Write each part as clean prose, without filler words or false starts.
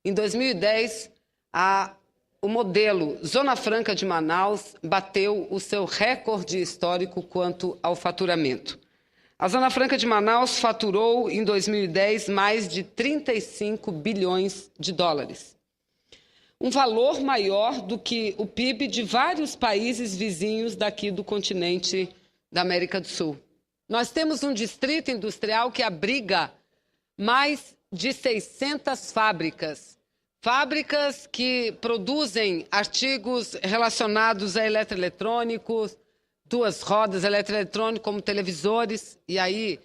Em 2010, o modelo Zona Franca de Manaus bateu o seu recorde histórico quanto ao faturamento. A Zona Franca de Manaus faturou, em 2010, mais de 35 bilhões de dólares. Um valor maior do que o PIB de vários países vizinhos daqui do continente da América do Sul. Nós temos um distrito industrial que abriga mais de 600 fábricas. Fábricas que produzem artigos relacionados a eletroeletrônicos, duas rodas eletroeletrônicos, como televisores, e aí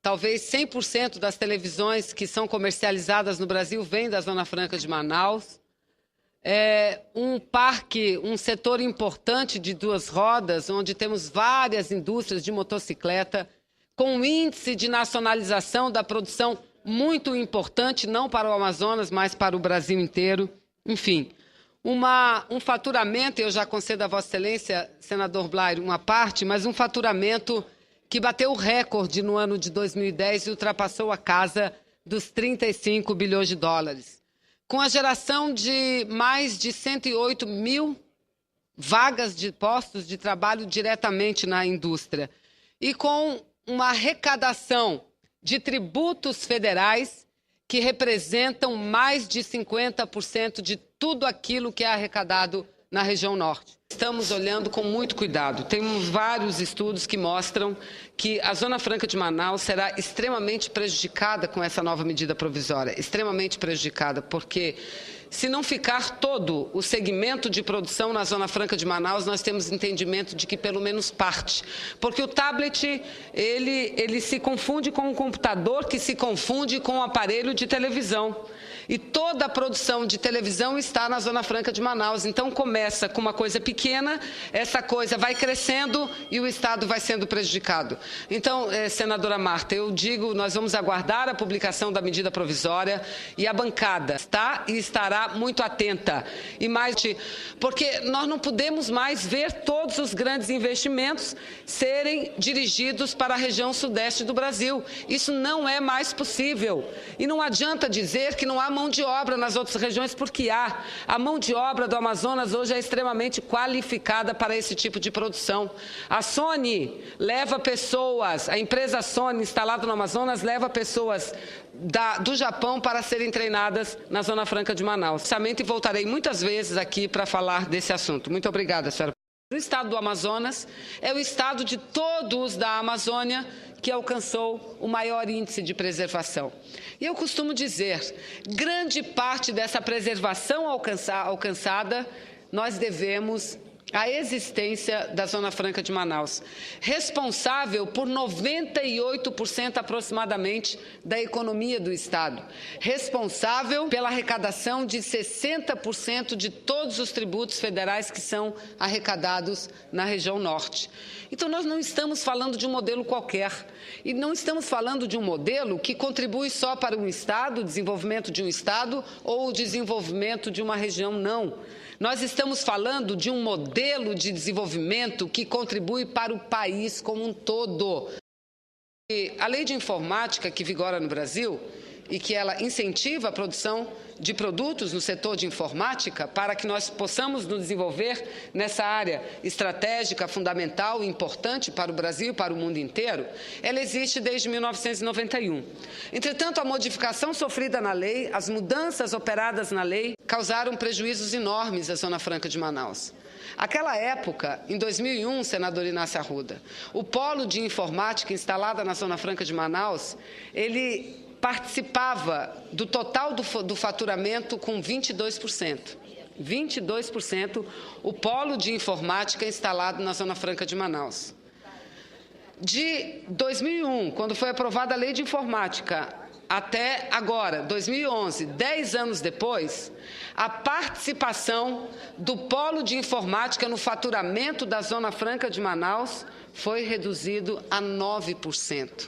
talvez 100% das televisões que são comercializadas no Brasil vêm da Zona Franca de Manaus. Um parque, um setor importante de duas rodas, onde temos várias indústrias de motocicleta, com um índice de nacionalização da produção muito importante, não para o Amazonas, mas para o Brasil inteiro. Enfim, um faturamento, eu já concedo a Vossa Excelência, senador Blairo, uma parte, mas um faturamento que bateu o recorde no ano de 2010 e ultrapassou a casa dos 35 bilhões de dólares. Com a geração de mais de 108 mil vagas de postos de trabalho diretamente na indústria. E com uma arrecadação de tributos federais que representam mais de 50% de tudo aquilo que é arrecadado na região norte. Estamos olhando com muito cuidado. Temos vários estudos que mostram que a Zona Franca de Manaus será extremamente prejudicada com essa nova medida provisória. Extremamente prejudicada, porque se não ficar todo o segmento de produção na Zona Franca de Manaus, nós temos entendimento de que pelo menos parte. Porque o tablet, ele se confunde com um computador que se confunde com um aparelho de televisão. E toda a produção de televisão está na Zona Franca de Manaus. Então começa com uma coisa pequena, essa coisa vai crescendo e o Estado vai sendo prejudicado. Então, senadora Marta, eu digo, nós vamos aguardar a publicação da medida provisória e a bancada está e estará muito atenta. E mais, porque nós não podemos mais ver todos os grandes investimentos serem dirigidos para a região sudeste do Brasil. Isso não é mais possível. E não adianta dizer que não há mão de obra nas outras regiões, porque há. A mão de obra do Amazonas hoje é extremamente qualificada para esse tipo de produção. A Sony leva pessoas, a empresa Sony instalada no Amazonas leva pessoas do Japão para serem treinadas na Zona Franca de Manaus. E voltarei muitas vezes aqui para falar desse assunto. Muito obrigada, senhora. O estado do Amazonas é o estado de todos da Amazônia que alcançou o maior índice de preservação. E eu costumo dizer, grande parte dessa preservação alcançada, nós devemos à existência da Zona Franca de Manaus, responsável por 98% aproximadamente da economia do Estado, responsável pela arrecadação de 60% de todos os tributos federais que são arrecadados na região norte. Então, nós não estamos falando de um modelo qualquer, e não estamos falando de um modelo que contribui só para um Estado, o desenvolvimento de um Estado ou o desenvolvimento de uma região, não. Nós estamos falando de um modelo de desenvolvimento que contribui para o país como um todo. E a lei de informática que vigora no Brasil e que ela incentiva a produção de produtos no setor de informática para que nós possamos nos desenvolver nessa área estratégica, fundamental e importante para o Brasil e para o mundo inteiro, ela existe desde 1991. Entretanto, a modificação sofrida na lei, as mudanças operadas na lei, causaram prejuízos enormes à Zona Franca de Manaus. Aquela época, em 2001, senador Inácio Arruda, o polo de informática instalado na Zona Franca de Manaus, ele participava do total do faturamento com 22%. 22% o polo de informática instalado na Zona Franca de Manaus. De 2001, quando foi aprovada a Lei de Informática, até agora, 2011, 10 anos depois, a participação do polo de informática no faturamento da Zona Franca de Manaus foi reduzido a 9%.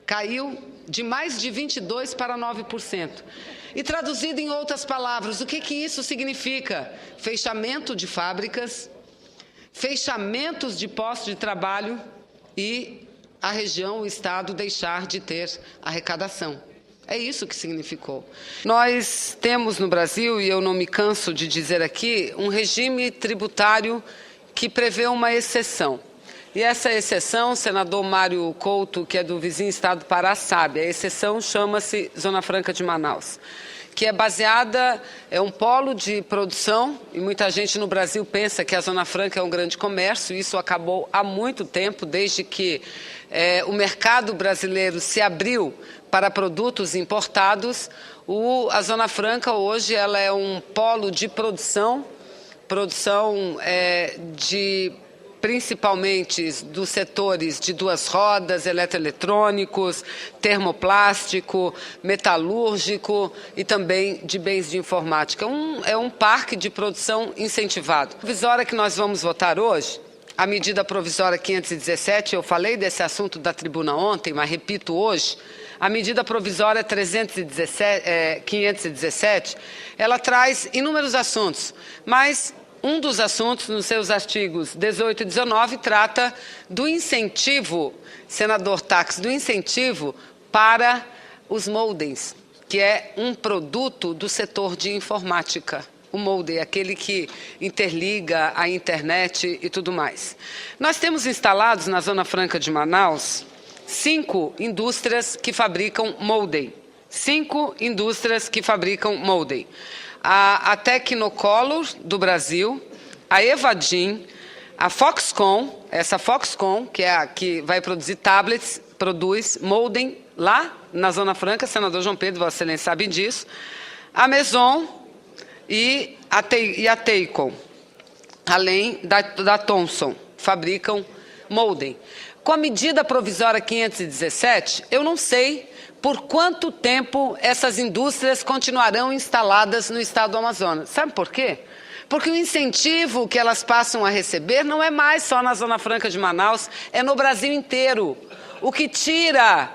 Caiu de mais de 22% para 9%. E traduzido em outras palavras, o que isso significa? Fechamento de fábricas, fechamentos de postos de trabalho e a região, o Estado, deixar de ter arrecadação. É isso que significou. Nós temos no Brasil, e eu não me canso de dizer aqui, um regime tributário que prevê uma exceção. E essa exceção, o senador Mário Couto, que é do vizinho estado do Pará, sabe. A exceção chama-se Zona Franca de Manaus, que é baseada, é um polo de produção, e muita gente no Brasil pensa que a Zona Franca é um grande comércio. Isso acabou há muito tempo, desde que o mercado brasileiro se abriu para produtos importados. A Zona Franca hoje ela é um polo de produção de principalmente dos setores de duas rodas, eletroeletrônicos, termoplástico, metalúrgico e também de bens de informática. É um parque de produção incentivado. A provisória que nós vamos votar hoje, a medida provisória 517, eu falei desse assunto da tribuna ontem, mas repito hoje, a medida provisória 517, ela traz inúmeros assuntos, mas um dos assuntos, nos seus artigos 18 e 19, trata do incentivo, senador Tax, do incentivo para os modems, que é um produto do setor de informática. O modem, aquele que interliga a internet e tudo mais. Nós temos instalados na Zona Franca de Manaus 5 indústrias que fabricam modem. 5 indústrias que fabricam modem. A Tecnocolor do Brasil, a Evadim, a Foxconn, essa Foxconn, que é a que vai produzir tablets, produz modem lá na Zona Franca, senador João Pedro, Vossa Excelência sabe disso, a Maison e a Teicon, além da Thomson, fabricam modem. Com a medida provisória 517, eu não sei por quanto tempo essas indústrias continuarão instaladas no estado do Amazonas. Sabe por quê? Porque o incentivo que elas passam a receber não é mais só na Zona Franca de Manaus, é no Brasil inteiro. O que tira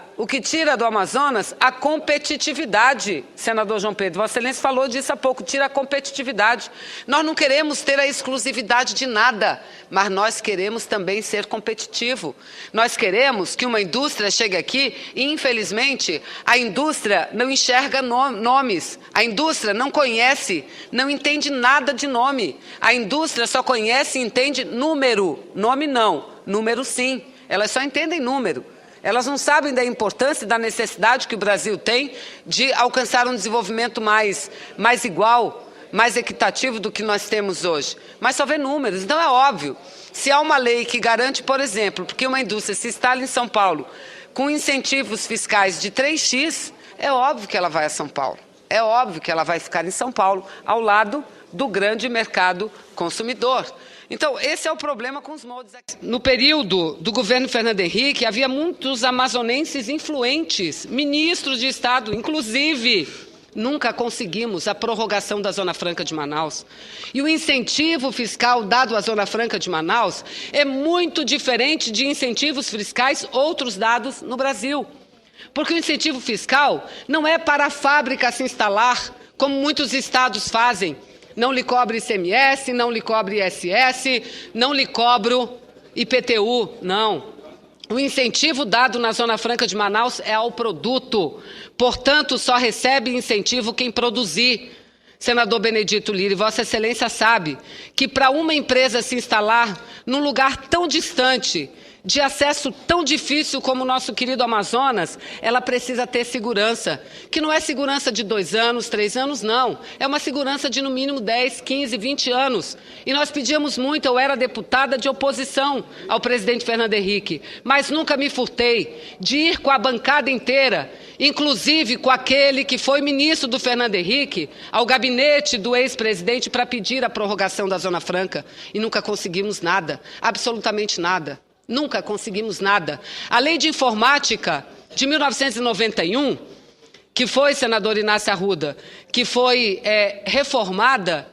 do Amazonas a competitividade, senador João Pedro. Vossa Excelência falou disso há pouco, tira a competitividade. Nós não queremos ter a exclusividade de nada, mas nós queremos também ser competitivo. Nós queremos que uma indústria chegue aqui e, infelizmente, a indústria não enxerga nomes. A indústria não conhece, não entende nada de nome. A indústria só conhece e entende número. Nome não, número sim. Elas só entendem número. Elas não sabem da importância e da necessidade que o Brasil tem de alcançar um desenvolvimento mais igual, mais equitativo do que nós temos hoje. Mas só vê números. Então é óbvio, se há uma lei que garante, por exemplo, porque uma indústria se instala em São Paulo com incentivos fiscais de 3x, é óbvio que ela vai a São Paulo. É óbvio que ela vai ficar em São Paulo, ao lado do grande mercado consumidor. Então, esse é o problema com os moldes. No período do governo Fernando Henrique, havia muitos amazonenses influentes, ministros de Estado, inclusive. Nunca conseguimos a prorrogação da Zona Franca de Manaus. E o incentivo fiscal dado à Zona Franca de Manaus é muito diferente de incentivos fiscais outros dados no Brasil. Porque o incentivo fiscal não é para a fábrica se instalar, como muitos estados fazem. Não lhe cobro ICMS, não lhe cobro ISS, não lhe cobro IPTU, não. O incentivo dado na Zona Franca de Manaus é ao produto. Portanto, só recebe incentivo quem produzir. Senador Benedito Lira, Vossa Excelência sabe que para uma empresa se instalar num lugar tão distante, de acesso tão difícil como o nosso querido Amazonas, ela precisa ter segurança, que não é segurança de 2 anos, 3 anos, não. É uma segurança de no mínimo 10, 15, 20 anos. E nós pedíamos muito, eu era deputada de oposição ao presidente Fernando Henrique, mas nunca me furtei de ir com a bancada inteira, inclusive com aquele que foi ministro do Fernando Henrique, ao gabinete do ex-presidente para pedir a prorrogação da Zona Franca. E nunca conseguimos nada, absolutamente nada. Nunca conseguimos nada. A Lei de Informática de 1991, que foi, senador Inácio Arruda, que foi reformada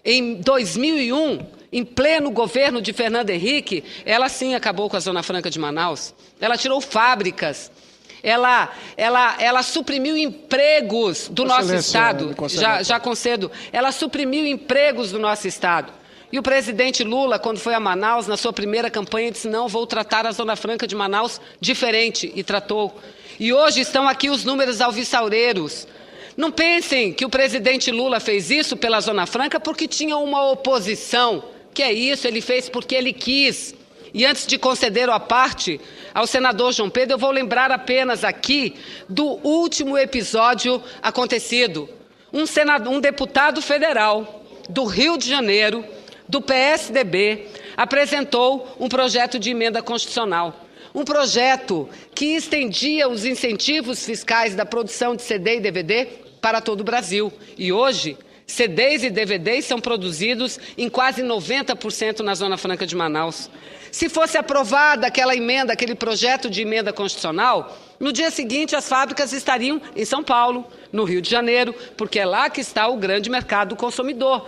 em 2001, em pleno governo de Fernando Henrique, ela sim acabou com a Zona Franca de Manaus. Ela tirou fábricas. Ela suprimiu empregos do nosso Estado. Já concedo. Ela suprimiu empregos do nosso Estado. E o presidente Lula, quando foi a Manaus, na sua primeira campanha, disse: não, vou tratar a Zona Franca de Manaus diferente, e tratou. E hoje estão aqui os números alvissaureiros. Não pensem que o presidente Lula fez isso pela Zona Franca porque tinha uma oposição. Que é isso? Ele fez porque ele quis. E antes de conceder a parte ao senador João Pedro, eu vou lembrar apenas aqui do último episódio acontecido. Um deputado federal do Rio de Janeiro, do PSDB, apresentou um projeto de emenda constitucional. Um projeto que estendia os incentivos fiscais da produção de CD e DVD para todo o Brasil. E hoje, CDs e DVDs são produzidos em quase 90% na Zona Franca de Manaus. Se fosse aprovada aquela emenda, aquele projeto de emenda constitucional, no dia seguinte as fábricas estariam em São Paulo, no Rio de Janeiro, porque é lá que está o grande mercado consumidor.